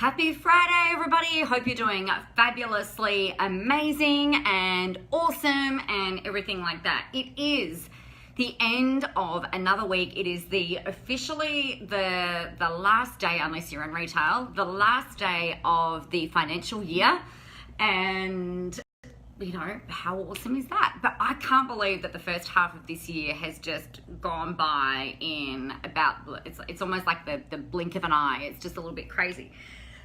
Happy Friday, everybody. Hope you're doing fabulously amazing and awesome and everything like that. It is the end of another week. It is officially the last day, unless you're in retail, the last day of the financial year. And you know, how awesome is that? But I can't believe that the first half of this year has just gone by in about, it's almost like the blink of an eye. It's just a little bit crazy.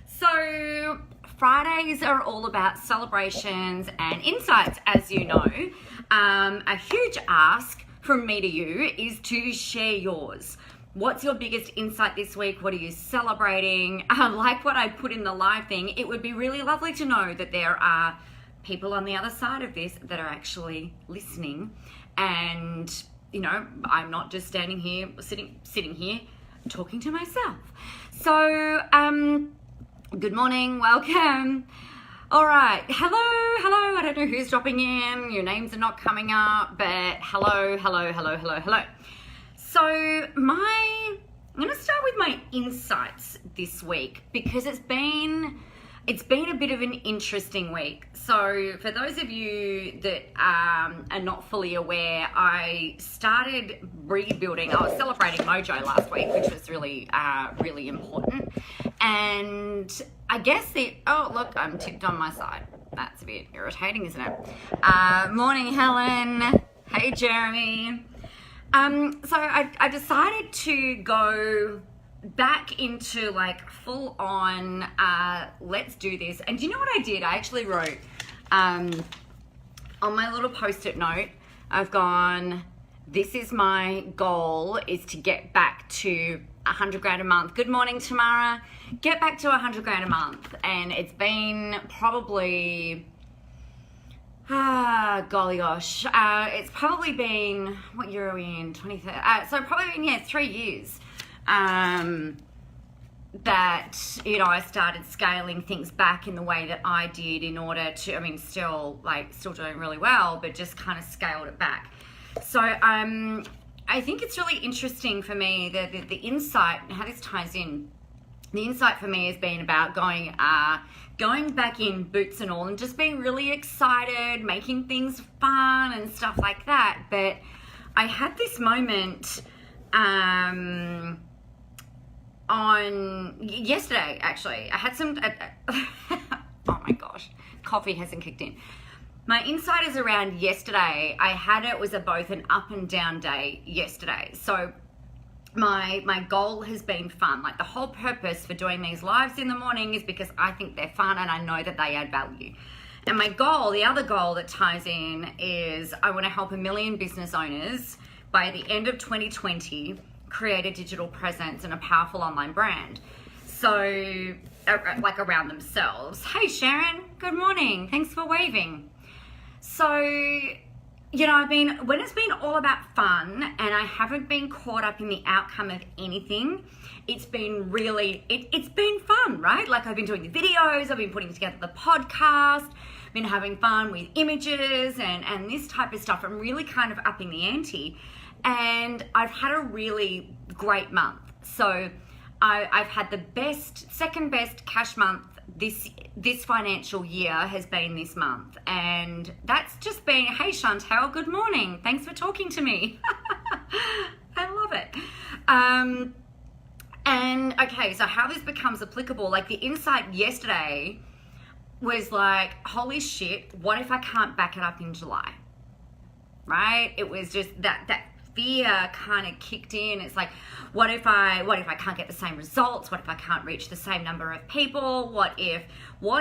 So Fridays are all about celebrations and insights, as you know. A huge ask from me to you is to share yours. What's your biggest insight this week? What are you celebrating? Like what I put in the live thing, it would be really lovely to know that there are people on the other side of this that are actually listening. And, you know, I'm not just standing here, sitting here talking to myself. So, good morning, welcome. All right, hello. I don't know who's dropping in. Your names are not coming up, but hello. So I'm gonna start with my insights this week because it's been a bit of an interesting week. So for those of you that are not fully aware, I started rebuilding. I was celebrating Mojo last week, which was really, really important. And I guess oh look, I'm tipped on my side. That's a bit irritating, isn't it? Morning, Helen. Hey, Jeremy. So I decided to go back into like full on let's do this. And do you know what I did? I actually wrote on my little post-it note, I've gone, this is my goal, is to get back to 100 grand a month. Good morning, Tamara. Get back to 100 grand a month. And it's been probably golly gosh, it's probably been, what year are we in? 23. So probably been 3 years that, you know, I started scaling things back in the way that I did in order to, I mean, still doing really well, but just kind of scaled it back. So I think it's really interesting for me, the insight, and how this ties in. The insight for me has been about going back in, boots and all, and just being really excited, making things fun and stuff like that. But I had this moment on yesterday, actually. I had some oh my gosh, coffee hasn't kicked in. My insight is around yesterday. It was both an up and down day yesterday. So my goal has been fun. Like, the whole purpose for doing these lives in the morning is because I think they're fun and I know that they add value. And my goal, the other goal that ties in, is I want to help 1 million business owners by the end of 2020 create a digital presence and a powerful online brand. So, like, around themselves. Hey Sharon, good morning. Thanks for waving. So, you know, when it's been all about fun and I haven't been caught up in the outcome of anything, it's been really, it's been fun, right? Like, I've been doing the videos, I've been putting together the podcast, been having fun with images and this type of stuff. I'm really kind of upping the ante, and I've had a really great month. So I've had the second best cash month this financial year has been this month, and that's just been, hey Chantel, good morning, thanks for talking to me. I love it. And okay, so how this becomes applicable, like the insight yesterday was like, holy shit, what if I can't back it up in July? Right? It was just that fear kind of kicked in. It's like, what if I can't get the same results? What if I can't reach the same number of people? What if? And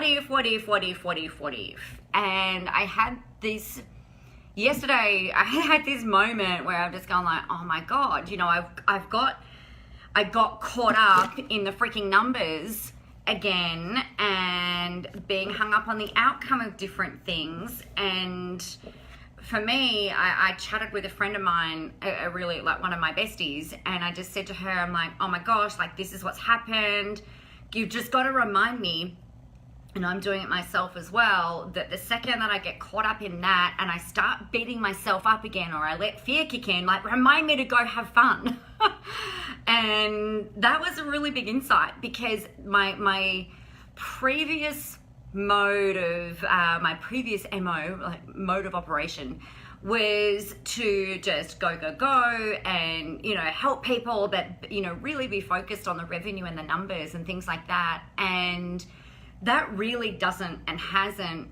I had this yesterday, I had this moment where I've just gone like, oh my God, you know, I got caught up in the freaking numbers again and being hung up on the outcome of different things. And for me, I chatted with a friend of mine, a really, like, one of my besties, and I just said to her, I'm like, oh my gosh, like, this is what's happened. You've just got to remind me, and I'm doing it myself as well, that the second that I get caught up in that and I start beating myself up again, or I let fear kick in, like, remind me to go have fun. And that was a really big insight, because my previous mode of my previous MO, like mode of operation, was to just go and, you know, help people, but, you know, really be focused on the revenue and the numbers and things like that. And that really doesn't and hasn't,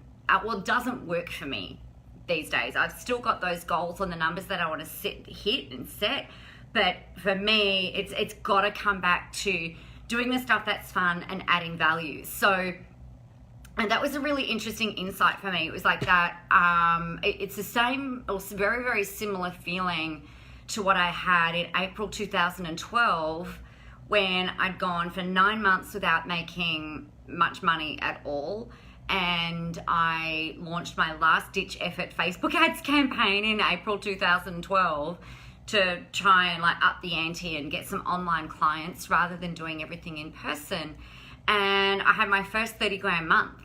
doesn't work for me these days. I've still got those goals on the numbers that I want to hit and set. But for me, it's got to come back to doing the stuff that's fun and adding value. So, and that was a really interesting insight for me. It was like that, it's the same, or very, very similar feeling to what I had in April 2012 when I'd gone for 9 months without making much money at all. And I launched my last ditch effort Facebook ads campaign in April 2012 to try and like up the ante and get some online clients rather than doing everything in person. And I had my first 30 grand month,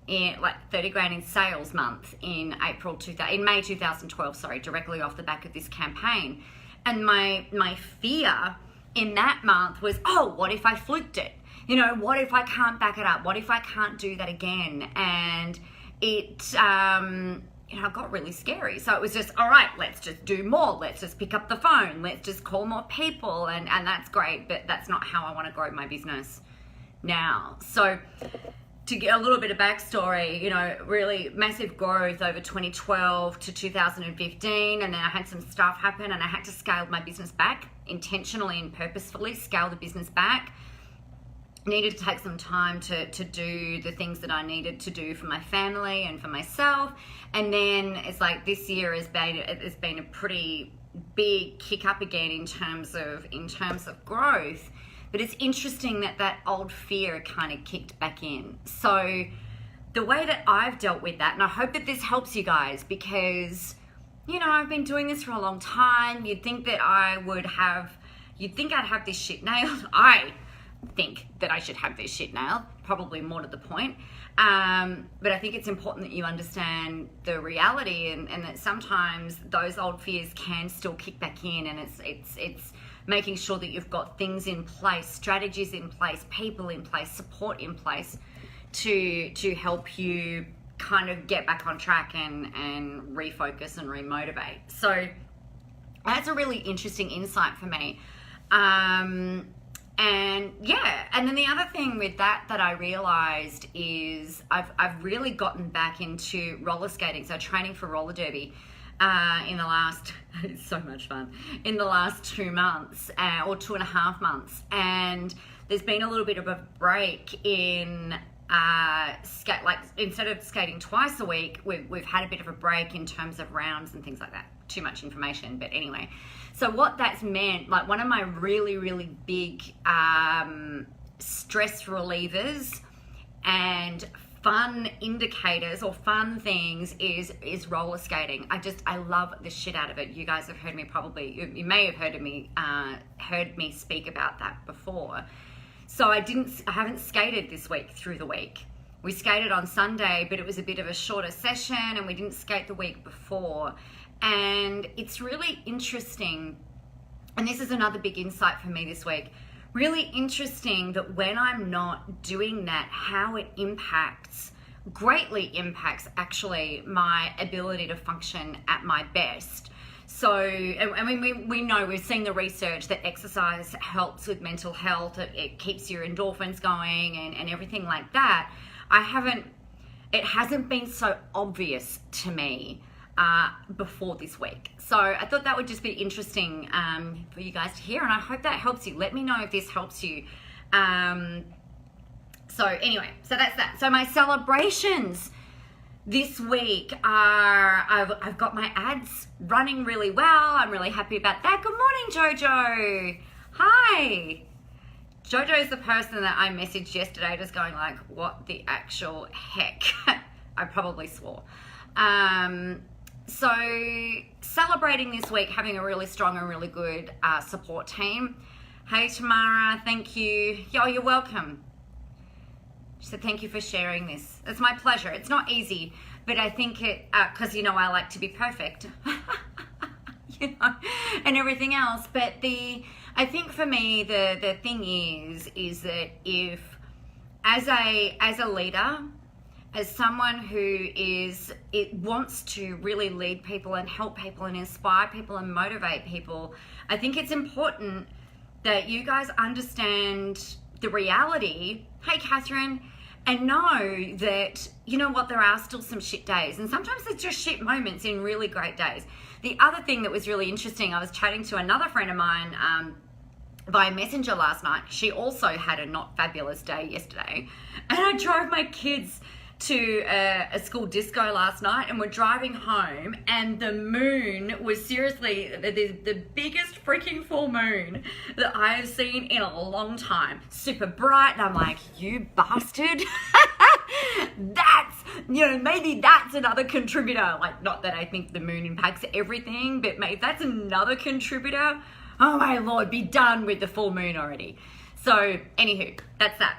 in like 30 grand in sales month in May 2012, sorry, directly off the back of this campaign. And my fear in that month was, oh, what if I fluked it? You know, what if I can't back it up? What if I can't do that again? And it, you know, it got really scary. So it was just, all right, let's just do more. Let's just pick up the phone. Let's just call more people. And that's great, but that's not how I want to grow my business now. So to get a little bit of backstory, you know, really massive growth over 2012 to 2015. And then I had some stuff happen and I had to scale my business back intentionally and purposefully, scale the business back. Needed to take some time to do the things that I needed to do for my family and for myself. And then it's like this year has been a pretty big kick up again in terms of growth. But it's interesting that old fear kind of kicked back in. So the way that I've dealt with that, and I hope that this helps you guys, because, you know, I've been doing this for a long time. You'd think that I'd have this shit nailed. I think that I should have this shit nailed, probably more to the point. But I think it's important that you understand the reality and that sometimes those old fears can still kick back in, and it's making sure that you've got things in place, strategies in place, people in place, support in place to help you kind of get back on track and refocus and remotivate. So that's a really interesting insight for me. And yeah, and then the other thing with that I realized is I've really gotten back into roller skating, so training for roller derby in the last, it's so much fun, in the last 2 months or 2.5 months. And there's been a little bit of a break in like instead of skating twice a week, we've had a bit of a break in terms of rounds and things like that. Too much information, but anyway. So what that's meant, like one of my really, really big stress relievers and fun indicators or fun things is roller skating. I love the shit out of it. You guys have heard me you may have heard me speak about that before. So I haven't skated this week through the week. We skated on Sunday, but it was a bit of a shorter session and we didn't skate the week before. And it's really interesting, and this is another big insight for me this week, really interesting that when I'm not doing that, how it greatly impacts actually my ability to function at my best. So, I mean, we know, we've seen the research that exercise helps with mental health, it keeps your endorphins going and everything like that. It hasn't been so obvious to me before this week. So I thought that would just be interesting for you guys to hear, and I hope that helps you. Let me know if this helps you. So anyway, so that's that. So my celebrations this week are, I've got my ads running really well. I'm really happy about that. Good morning, Jojo. Hi. Jojo is the person that I messaged yesterday just going like, what the actual heck? I probably swore. So celebrating this week, having a really strong and really good support team. Hey Tamara, thank you. Yo, you're welcome. She said, thank you for sharing this. It's my pleasure. It's not easy, but I think it, because you know, I like to be perfect, you know, and everything else. But I think for me, the thing is that if as a leader, as someone who wants to really lead people and help people and inspire people and motivate people, I think it's important that you guys understand the reality. Hey, Catherine, and know that, you know what, there are still some shit days, and sometimes it's just shit moments in really great days. The other thing that was really interesting, I was chatting to another friend of mine via Messenger last night. She also had a not fabulous day yesterday, and I drove my kids to a school disco last night, and we're driving home, and the moon was seriously the biggest freaking full moon that I have seen in a long time. Super bright, and I'm like, you bastard. Maybe that's another contributor. Like, not that I think the moon impacts everything, but maybe that's another contributor. Oh my Lord, be done with the full moon already. So anywho, that's that.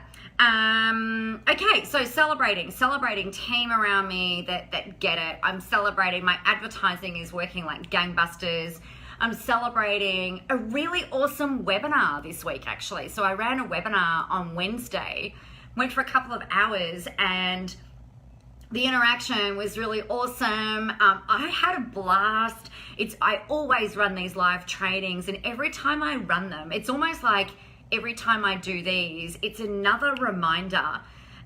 Okay, so celebrating team around me that get it. I'm celebrating my advertising is working like gangbusters. I'm celebrating a really awesome webinar this week, actually. So I ran a webinar on Wednesday, went for a couple of hours, and the interaction was really awesome. I had a blast. I always run these live trainings, and every time I run them, it's almost like every time I do these, it's another reminder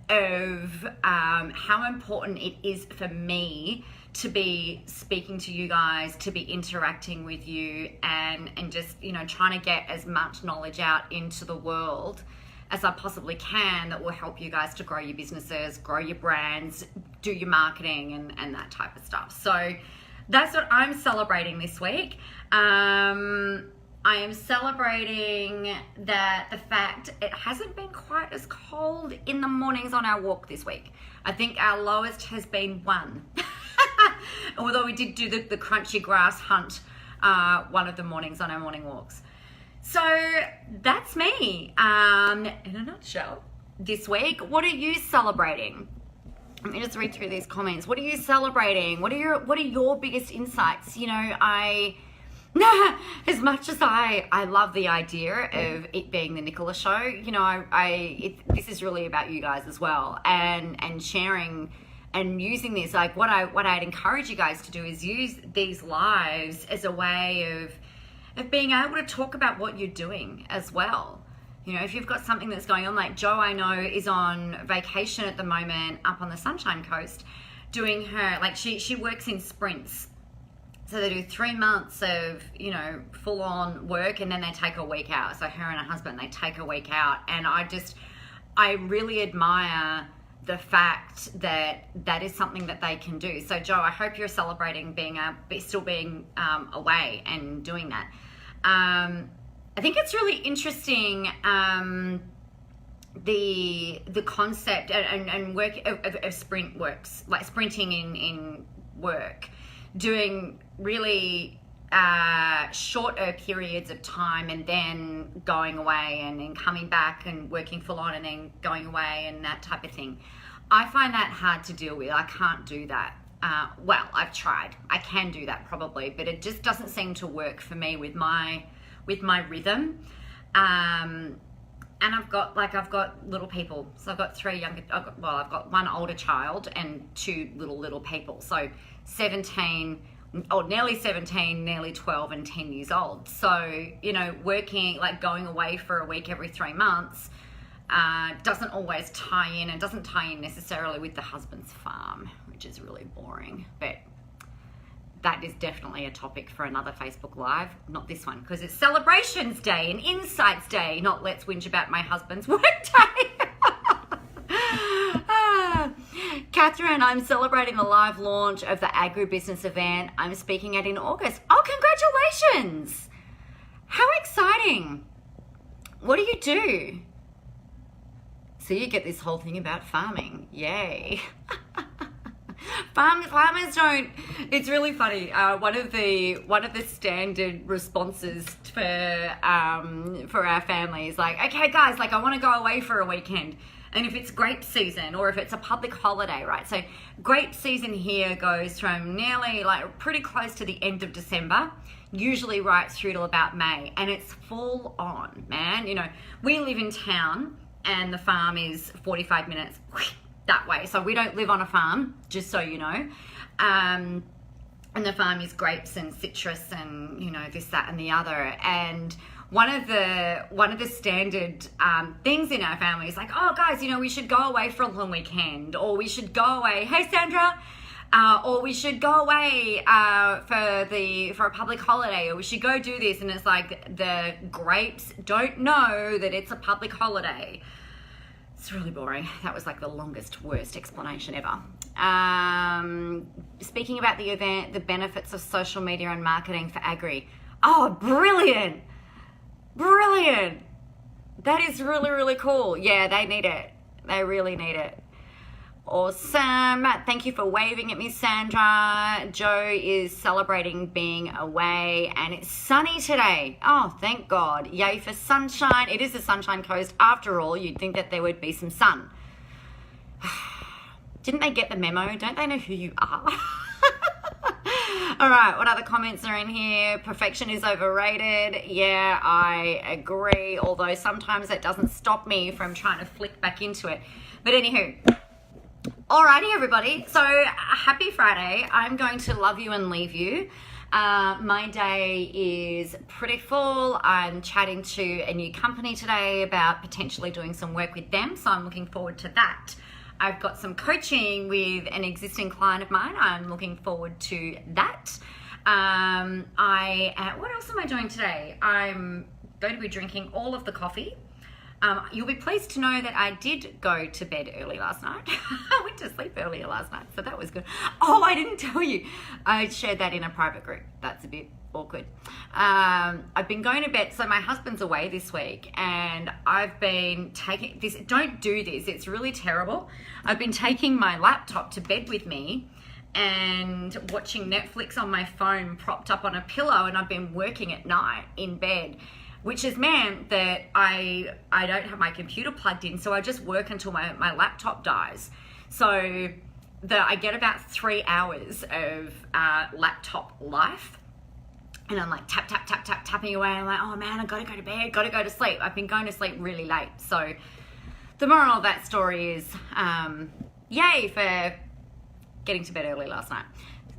of how important it is for me to be speaking to you guys, to be interacting with you, and just, trying to get as much knowledge out into the world as I possibly can that will help you guys to grow your businesses, grow your brands, do your marketing and that type of stuff. So that's what I'm celebrating this week. I am celebrating the fact it hasn't been quite as cold in the mornings on our walk this week. I think our lowest has been 1. Although we did do the crunchy grass hunt one of the mornings on our morning walks. So that's me in a nutshell this week. What are you celebrating? Let me just read through these comments. What are you celebrating? What are your biggest insights? As much as I love the idea of it being the Nicola show, this is really about you guys as well, and sharing and using this. Like what I'd encourage you guys to do is use these lives as a way of being able to talk about what you're doing as well. If you've got something that's going on, like Jo, I know, is on vacation at the moment up on the Sunshine Coast doing her, like she works in sprints. So they do 3 months of, full on work, and then they take a week out. So her and her husband, they take a week out. And I really admire the fact that is something that they can do. So Jo, I hope you're celebrating still being away and doing that. I think it's really interesting, the concept and work of sprint works, like sprinting in work, doing really shorter periods of time and then going away and then coming back and working full on and then going away and that type of thing. I find that hard to deal with. I can't do that. Well, I've tried. I can do that probably, but it just doesn't seem to work for me with my rhythm. And I've got little people. So I've got 3 younger, I've got 1 older child and 2 little people. So 17, nearly 17, nearly 12 and 10 years old. So, working, like going away for a week every 3 months doesn't always tie in, and doesn't tie in necessarily with the husband's farm, which is really boring. But that is definitely a topic for another Facebook Live, not this one, because it's Celebrations Day and Insights Day, not Let's Whinge About My Husband's Work Day. Catherine, I'm celebrating the live launch of the agribusiness event I'm speaking at in August. Oh, congratulations! How exciting! What do you do? So you get this whole thing about farming. Yay. Farmers don't. It's really funny. One of the standard responses for our family is like, okay, guys, like I want to go away for a weekend. And if it's grape season or if it's a public holiday, right? So grape season here goes from nearly like pretty close to the end of December, usually right through to about May, and it's full on, man. We live in town. and the farm is 45 minutes that way. So we don't live on a farm, just so you know. And the farm is grapes and citrus and, you know, this, that, and the other. And one of the standard things in our family is like, oh, guys, you know, we should go away for a long weekend, or we should go away. Hey, Sandra. Or we should go away for a public holiday, or we should go do this. And it's like the grapes don't know that it's a public holiday. It's really boring. That was like the longest, worst explanation ever. Speaking about the event, the benefits of social media and marketing for agri. Oh, brilliant. Brilliant. That is really, really cool. Yeah, they need it. They really need it. Awesome. Thank you for waving at me, Sandra. Joe is celebrating being away, and it's sunny today. Oh, thank God. Yay for sunshine. It is the Sunshine Coast. After all, you'd think that there would be some sun. Didn't they get the memo? Don't they know who you are? All right, what other comments are in here? Perfection is overrated. Yeah, I agree, although sometimes that doesn't stop me from trying to flick back into it. But anywho, alrighty, everybody. So happy Friday. I'm going to love you and leave you. My day is pretty full. I'm chatting to a new company today about potentially doing some work with them, so I'm looking forward to that. I've got some coaching with an existing client of mine. I'm looking forward to that. What else am I doing today? I'm going to be drinking all of the coffee. You'll be pleased to know that I did go to bed early last night. I went to sleep earlier last night, so that was good. Oh, I didn't tell you. I shared that in a private group. That's a bit awkward. I've been going to bed, so my husband's away this week, and I've been taking this. Don't do this. It's really terrible. I've been taking my laptop to bed with me and watching Netflix on my phone propped up on a pillow, and I've been working at night in bed, which has meant that I don't have my computer plugged in, so I just work until my laptop dies. So I get about 3 hours of laptop life, and I'm like tapping away, and I'm like, oh man, I gotta go to bed, gotta go to sleep. I've been going to sleep really late. So the moral of that story is, yay for getting to bed early last night.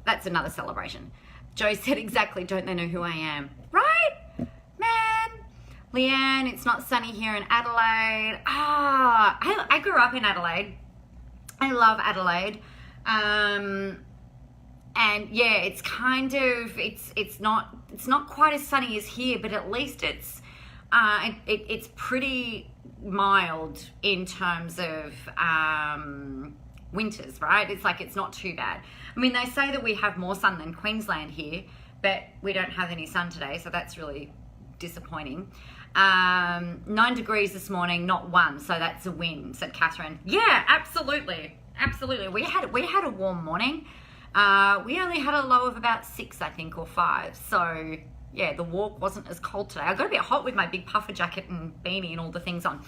That's another celebration. Joe said exactly, don't they know who I am? Right? Man, Leanne, it's not sunny here in Adelaide. I grew up in Adelaide. I love Adelaide. And yeah, it's kind of, it's not quite as sunny as here, but at least it's pretty mild in terms of winters, right? It's like, it's not too bad. I mean, they say that we have more sun than Queensland here, but we don't have any sun today, so that's really disappointing. 9 degrees this morning, not 1, so that's a win, said Catherine. Yeah, absolutely. We had a warm morning. We only had a low of about 6, I think, or 5. So yeah, the walk wasn't as cold today. I got a bit hot with my big puffer jacket and beanie and all the things on.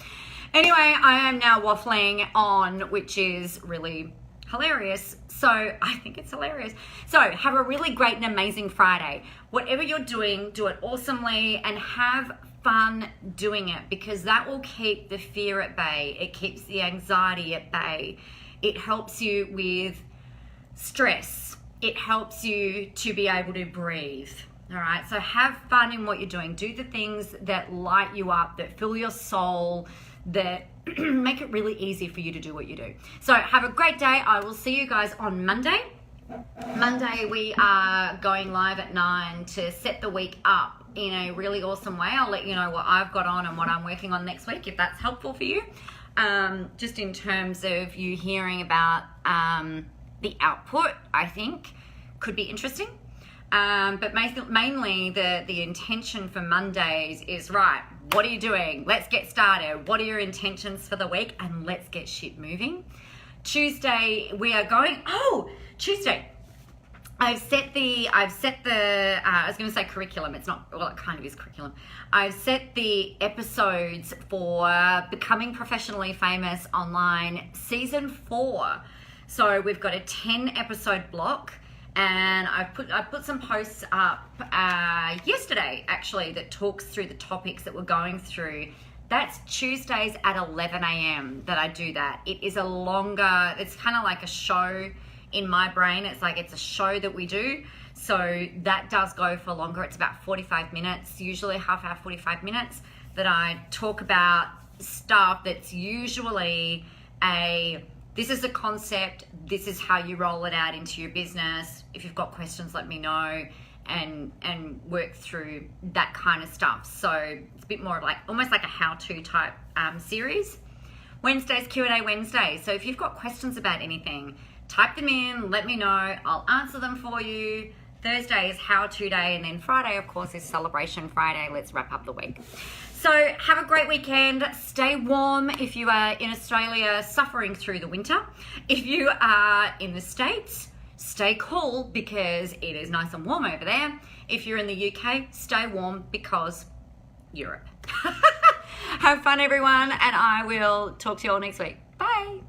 Anyway, I am now waffling on, which is really hilarious. So I think it's hilarious. So have a really great and amazing Friday. Whatever you're doing, do it awesomely and have fun doing it, because that will keep the fear at bay. It keeps the anxiety at bay. It helps you with stress. It helps you to be able to breathe. All right, so have fun in what you're doing. Do the things that light you up, that fill your soul, that make it really easy for you to do what you do. So have a great day. I will see you guys on Monday. Monday we are going live at 9 to set the week up in a really awesome way. I'll let you know what I've got on and what I'm working on next week, if that's helpful for you. Just in terms of you hearing about the output, I think could be interesting. But mainly the intention for Mondays is, right, what are you doing? Let's get started. What are your intentions for the week? And let's get shit moving. Tuesday, we are going, Tuesday. I've set the, I was going to say curriculum. It's not, well, it kind of is curriculum. I've set the episodes for Becoming Professionally Famous Online Season 4. So we've got a 10 episode block. And I put some posts up yesterday, actually, that talks through the topics that we're going through That's Tuesdays at 11 a.m. that I do that. It is a longer, it's kind of like a show in my brain. It's like it's a show that we do. So that does go for longer. It's about 45 minutes, usually half hour, 45 minutes, that I talk about stuff that's usually this is the concept, this is how you roll it out into your business. If you've got questions, let me know, and work through that kind of stuff. So it's a bit more like almost like a how-to type series. Wednesday's Q&A Wednesday. So if you've got questions about anything, type them in, let me know, I'll answer them for you. Thursday is how-to day, and then Friday, of course, is Celebration Friday. Let's wrap up the week. So have a great weekend. Stay warm if you are in Australia suffering through the winter. If you are in the States, stay cool because it is nice and warm over there. If you're in the UK, stay warm because Europe. Have fun, everyone, and I will talk to you all next week. Bye.